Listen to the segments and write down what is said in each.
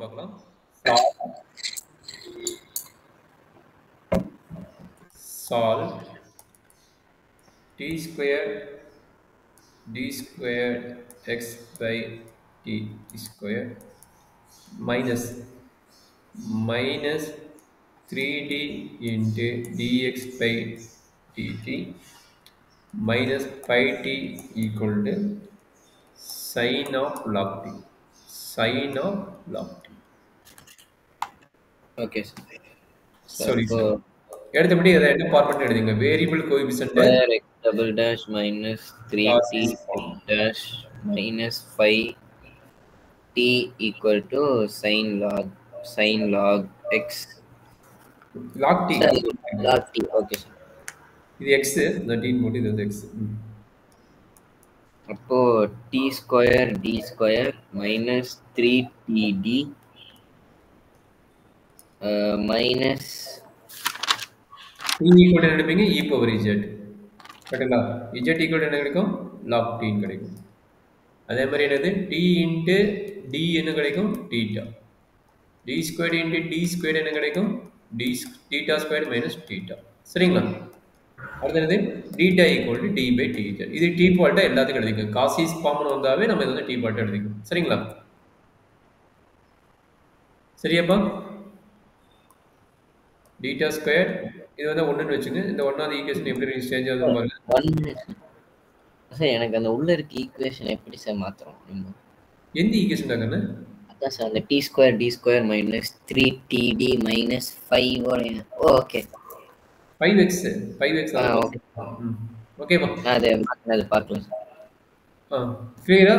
பார்க்கலாம். Solve t square d square x by t square minus 3d into dx by dt minus 5t equal to sin of log t. Sin of log t. Okay, sir. Sorry, sir. எடுத்தபடி அதை என்ன format எழுதுங்க variable coefficient square x double dash minus 3t dash minus 5t equal to sin log x log t sorry, log t. Okay, sir. இது x இந்த t போட்டு இது வந்து x அப்போ t square d square minus 3td minus t equal என்ன எடுப்பீங்க e power z கரெக்ட்டா z equal என்ன கிடைக்கும் log t கிடைக்கும் அதே மாதிரி என்னது t into d என்ன கிடைக்கும் theta d squared into d squared என்ன கிடைக்கும் d theta squared minus theta சரிங்களா அடுத்து theta equal to d by dz இது t ஃபால்ட்டா எல்லாத்துக்கும் எழுதிக்கோங்க காசிஸ் காமன் வந்தாவே நம்ம இது வந்து t ஃபால்ட்டா எழுதிக்கணும் சரிங்களா சரியாப்பா theta squared இது வந்து 1 ன்னு வெச்சுங்க இந்த 1வது ஈக்குவேஷன் எப்படி சேஞ்ச் ஆகுது பாருங்க 1 சார் எனக்கு அந்த உள்ள இருக்க ஈக்குவேஷன் எப்படி சார் மாத்துறோம் எந்த ஈக்குவேஷன் தாங்கன்னு அதான் சார் அந்த t square d square minus 3td minus 5 okay 5x okay ஓகேப்பா அது பார்க்கலாம் சார் கிளியரா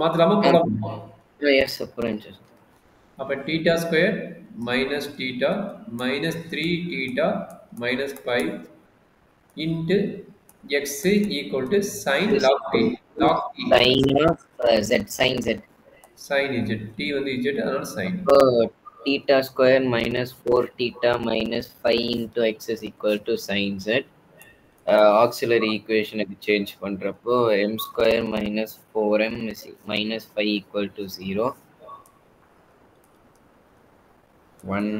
மாத்தலாமா போலாமா எஸ் சார் புரிஞ்சு சார் அப்ப theta square minus theta minus 3 theta minus 5 into x equal to sin log t sin of z sin z sin z t வந்து z அதனால sin so theta square minus 4 theta minus 5 into x is equal to sin z auxiliary equation க்கு change பண்றப்போ m square minus 4m is minus 5 equal to 0 1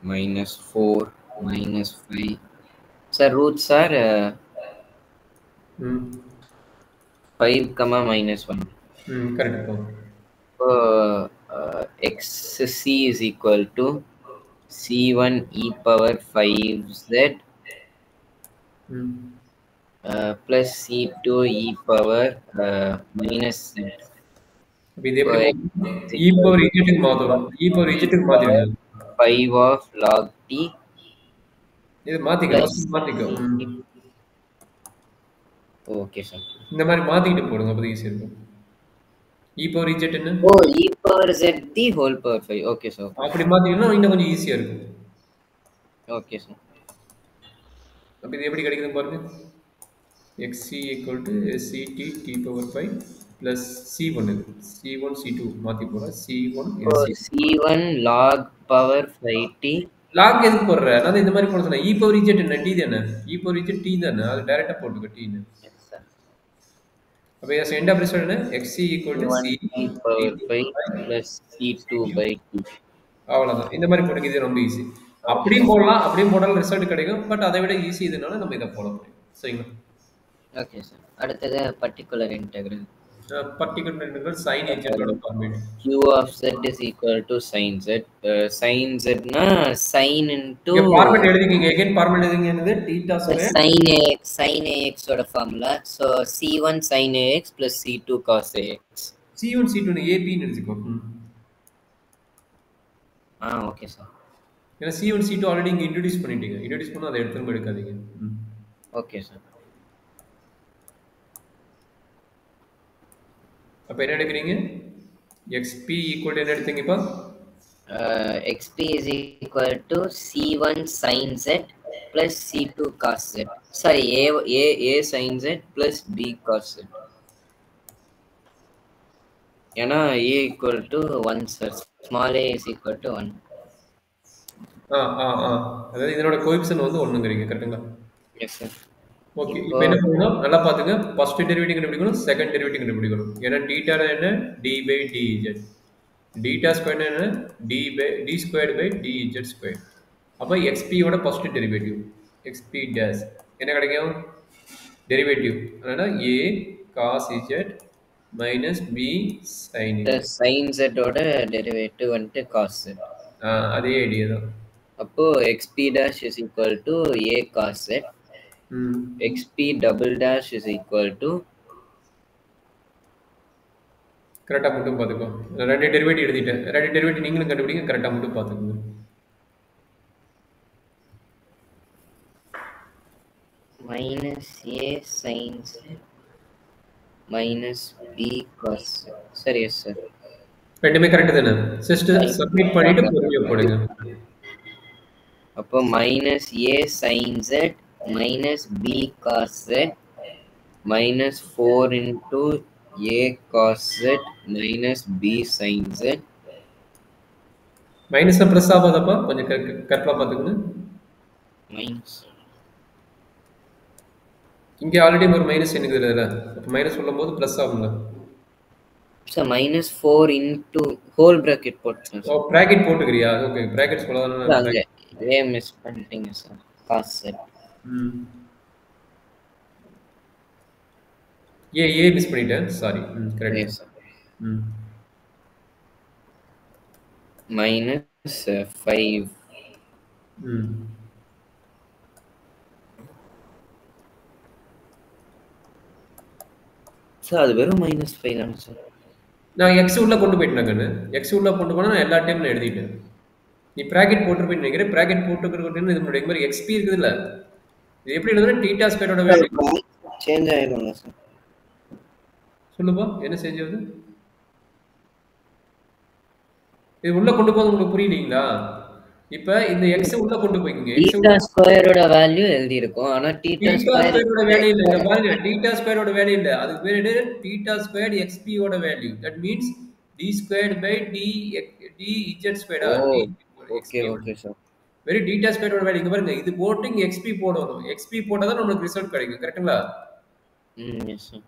minus 4 minus 5 sir roots are 5 comma minus 1 correct so xc is equal to c1 e power 5z plus c2 e power minus z இது எப்படி e power z க்கு மாத்தணும் e power z க்கு மாத்திடுங்க 5 of log t இது மாத்திக்கோ okay sir இந்த மாதிரி மாத்திட்டு போடுங்க அப்ப ஈஸியா இருக்கும் e power z என்ன e power z the whole power 5 okay sir அப்படி மாத்திட்டீங்கன்னா இன்னும் கொஞ்சம் ஈஸியா இருக்கும் ஓகே சார் அப்ப இது எப்படி கிடைக்குது பாருங்க xc equal to ct t power 5 plus c1 c2 மாத்தி போறா c1 log power 5t log எதுக்கு போடுற நான் இந்த மாதிரி போட சொன்னா e power z என்ன t தானே e power z t தானே அது டைரக்டா போட்டுக்க t ன்னு அப்ப இந்த எண்ட் ஆஃப் ரிசல்ட் என்ன xc equal to c power 5 plus c2 by t அவ்வளவுதான் இந்த மாதிரி போடுங்க இது ரொம்ப ஈஸி அப்படியும் போடலாம் அப்படியும் போட்டாலும் ரிசல்ட் கிடைக்கும் பட் அதை விட ஈஸி இதனால நம்ம இத போட முடியும் சரிங்களா ஓகே சார் அடுத்தது particular integral particular integral sin z ஓட formula q of z is equal to sin z sin z னா sin into இங்க ஃபார்முலா எழுதிக்கீங்க अगेन ஃபார்முலா எழுதிங்க என்னது θ ஸ்கொயர் sin ax ஓட formula so c1 sin ax plus c2 cos ax c1 c2 னு ab ன்னு எழுதிக்கோ okay sir ஏன்னா c1 c2 already இங்க introduce பண்ணிட்டீங்க இன்ட்ரோ듀ஸ் பண்ணா அதை எடுத்து எடுக்காதீங்க ஓகே சார் அப்ப என்ன எடுக்கறீங்க xp equal என்ன எடுத்தீங்கப்பா xp is equal to c1 sin z plus c2 cos z sorry a sin z plus b cos z ஏன்னா a equal to 1 sir small a is equal to 1 அதாவது இதனோட coefficient வந்து 1ங்கறீங்க கரெக்ட்டா yes sir okay. இப்போ இப்போ என்ன பண்ணணும்? நல்லா பாத்துங்க. ஃபர்ஸ்ட் டெரிவேட்டிவ் கண்டுபிடிக்கணும், செகண்ட் டெரிவேட்டிவ் கண்டுபிடிக்கணும். ஏன்னா தீட்டா என்ன? d by dz. Theta square என்ன? d squared by dz square. அப்ப xp யோட ஃபர்ஸ்ட் டெரிவேட்டிவ். xp dash என்ன கிடைக்கும்? டெரிவேட்டிவ். அதனால a cos z minus b sin இந்த z. sin z ஓட டெரிவேட்டிவ் வந்துட்டு cos z. அதே ஐடியா தான். அப்போ xp dash is equal to a cos z. ம். xp double dash is equal to கரெக்டா மட்டும் பாத்துக்கோ. நான் ரெண்டு டெரிவேட்டிவ் எழுதிட்டேன். ரெண்டு டெரிவேட்டிவ் நீங்களும் கண்டுபிடிங்க. கரெக்டா மட்டும் பாத்துக்கோங்க. minus a sin z minus b cos z. சரி எஸ் சார். ரெண்டுமே கரெக்ட் தானே? ஜஸ்ட் சப்மிட் பண்ணிட்டு பொறுமையா போடுங்க. அப்போ minus a sin z minus b cos z minus 4 into a cos z minus b sin z minus plus ஆகாதப்பா கொஞ்சம் கரெக்டா பாத்துக்கோங்க. minus இங்க ஆல்ரெடி ஒரு மைனஸ் எனக்கு இதுல. அப்ப மைனஸ் சொல்லும்போது பிளஸ் ஆகும்ல. so minus 4 into whole bracket போட்டேன் ஓ பிராக்கெட் போட்டுக்கறியா? ஓகே பிராக்கெட் சொல்லாதனால சார். அங்க a மிஸ் பண்ணிட்டீங்க sir. cos z A miss பண்ணிட்டேன். Sorry. Correct. yes sir. minus 5 sir அது வெறும் -5 தானே சார்? நான் எக்ஸ் உள்ள கொண்டு போயிட்டேன் கண்ணு. எக்ஸ் உள்ள கொண்டு போனா நான் எல்லா டைம் நான் எழுதிட்டேன். நீ பிராக்கெட் போட்டுருப்பேன்னு நினைக்கிறேன். பிராக்கெட் போட்டுக்கிறதுன்னு இது முன்னாடி மாதிரி எக்ஸ்பி இருக்குதுல்ல, இது எப்படி எழுதுனா தீட்டா ஸ்கொயரோட வேல்யூ சேஞ்ச் ஆயிடும்ல சார்? சொல்லுப்பா என்ன சேஞ்ச் ஆகுது? இது உள்ள கொண்டு போறது உங்களுக்கு புரியலீங்களா? இப்ப இந்த x உள்ள கொண்டு போய்ங்க. தீட்டா ஸ்கொயரோட வேல்யூ எழுதி இருக்கும். ஆனா தீட்டா ஸ்கொயரோட வேல்யூ இல்ல. இங்க பாருங்க தீட்டா ஸ்கொயரோட வேல்யூ இல்ல. அதுக்கு பேரு என்ன? தீட்டா ஸ்கொயர்ட் xp ஓட value. That means d squared by dz ஸ்கொயர்டா? Okay okay sir. Very theta ஸ்கொயரோட வேல்யூ இங்க பாருங்க. இது போட்டு இங்க xp போடணும். xp போட்டா தான் நமக்கு ரிசல்ட் கிடைக்கும். கரெக்ட்டுங்களா? Yes sir.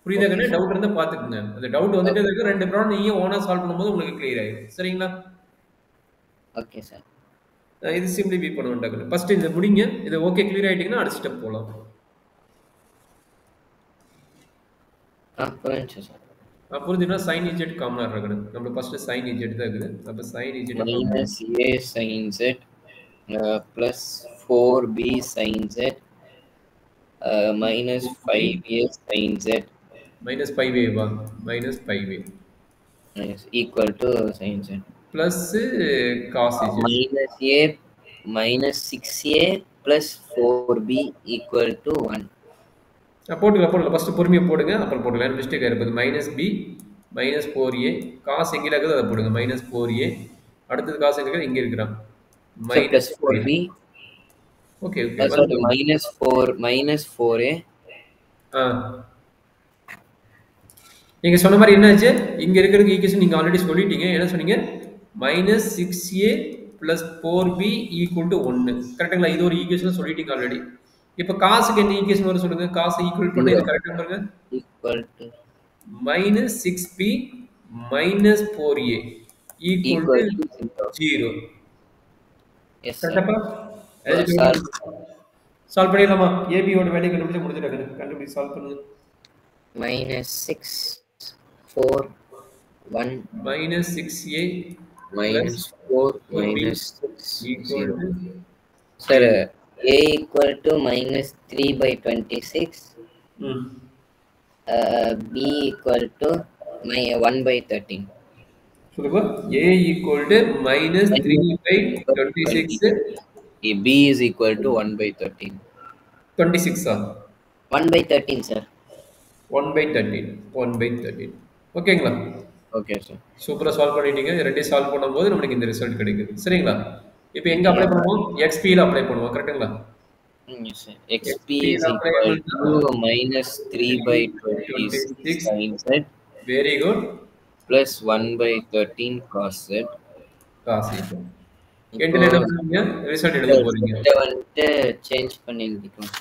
புரியுதா கண்ணே? டவுட் இருந்தா பாத்துக்கங்க. அந்த டவுட் வந்துட்டே இருக்கு. ரெண்டு ப்ராப்ளம் நீயே ஓனா சால்வ் பண்ணும்போது உங்களுக்கு கிளியர் ஆயிடும். சரிங்களா? Okay sir. இது சிம்பிளிஃபை பண்ண வேண்டாம். ஃபர்ஸ்ட் இந்த முடிங்க. இது ஓகே கிளியர் ஆயிட்டீங்கன்னா அடுத்த ஸ்டெப் போலாம். புரிஞ்சுச்சு சார். புரிஞ்சுனா sin z காமனா இருக்கணும். நம்ம ஃபர்ஸ்ட் sin z தான் இருக்குது. அப்ப sin z minus a sin z plus 4b sin z minus 5a sin z minus 5a வா? minus 5a is equal to sin z plus cos z minus a minus 6a plus 4b equal to 1. போட்டுக்கலாம். First பொறுமையா போடுங்க. அப்புறம் போடுங்க. Mistake ஆயிருப்பது. minus b minus 4a cos எங்க இருக்குது அத போடுங்க. minus 4a அடுத்தது cos எங்க இருக்கு? இங்க இருக்குறான். minus 4b. Okay sorry minus 4a. நீங்க சொன்ன மாதிரி என்னாச்சு? இங்க இருக்கிறதுக்கு ஈக்குவேஷன் நீங்க ஆல்ரெடி சொல்லிட்டீங்க. என்ன சொன்னீங்க? -6a plus 4b equal to 1. கரெக்ட்டுங்களா? இது ஒரு ஈக்குவேஷன் சொல்லிட்டீங்க ஆல்ரெடி. இப்போ காசுக்கு என்ன ஈக்குவேஷன் வரும் சொல்லுங்க? காசு ஈக்குவல் பண்ணா இது கரெக்ட்டா பாருங்க. equal to -6b minus 4a equal to 0. yes கரெக்ட்டா? சால்வ் பண்ணிடலாமா? ab ஓட வேல்யூ கண்டுபிடிச்சு முடிச்சிட்டாங்க. கண்டுபிடிச்சு சால்வ் பண்ணுங்க. -6 4 1 minus 6a minus 4 minus 6 equal 0. to Sir, a equal to minus 3 by 26. B equal to 1 by 13. சொல்லுங்க. a equal to minus 3 by 26. B is equal to 1 by 13. 26 ah? 1 by 13 sir. 1 by 13. 1 by 13. ஓகேங்களா? Okay sir. சூப்பரா solve பண்ணிட்டீங்க. ரெண்டையும் solve பண்ணும்போது நமக்கு இந்த result கிடைக்குது. சரிங்களா? இப்போ எங்க அப்ளை பண்ணுவோம்? xp ல அப்ளை பண்ணுவோம். கரெக்ட்டுங்களா? Yes sir. xp is equal to minus 3 by 26 sin z. Very good. Plus 1 by 13 cos z. cos z. எண்டில் என்ன பண்ணுவீங்க? ரிசல்ட் எழுத போறீங்க. இத வந்து சேஞ்ச் பண்ணி எழுதிக்கலாம்.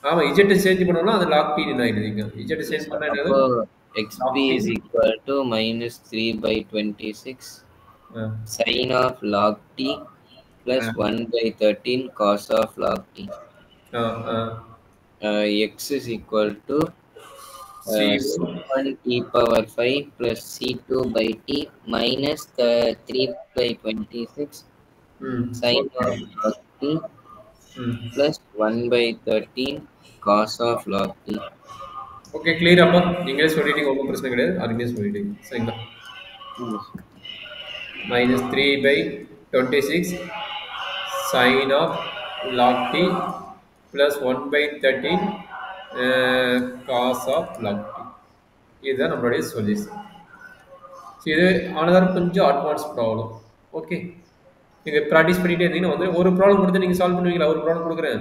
ஆமா இஜெட் சேஞ்ச் பண்ணோம்னா அது லாக் டி என்ன ஆயிடுதுங்க. இஜெட் சேஞ்ச் பண்ணா என்னது? அப்போ xp log t. is equal to minus 3 by 26 ah, sin of log t plus ah, 1 by 13 cos of log t. Ah, ah. X is equal to C1. c1 t power 5 plus c2 by t minus 3 by 26 sin okay. of log t ம். plus 1 by 13 cos of log t. Okay clear அப்பா. நீங்களே சொல்லிட்டீங்க ஒன்றும் பிரச்சனை கிடையாது. அருமையாக சொல்லிட்டீங்க சரிங்களா? Yes. -3/26 sin of log t plus 1/13 cos of log t. இதுதான் நம்மளுடைய சொல்யூஷன். இது ஆனதார் கொஞ்சம் அட்வான்ஸ் ப்ராப்ளம். ஓகே, நீங்கள் ப்ராக்டிஸ் பண்ணிகிட்டே இருந்தீங்கன்னா வந்து ஒரு ப்ராப்ளம் கொடுத்து நீங்கள் சால்வ் பண்ணுவீங்களா? ஒரு ப்ராப்ளம் கொடுக்குறேன்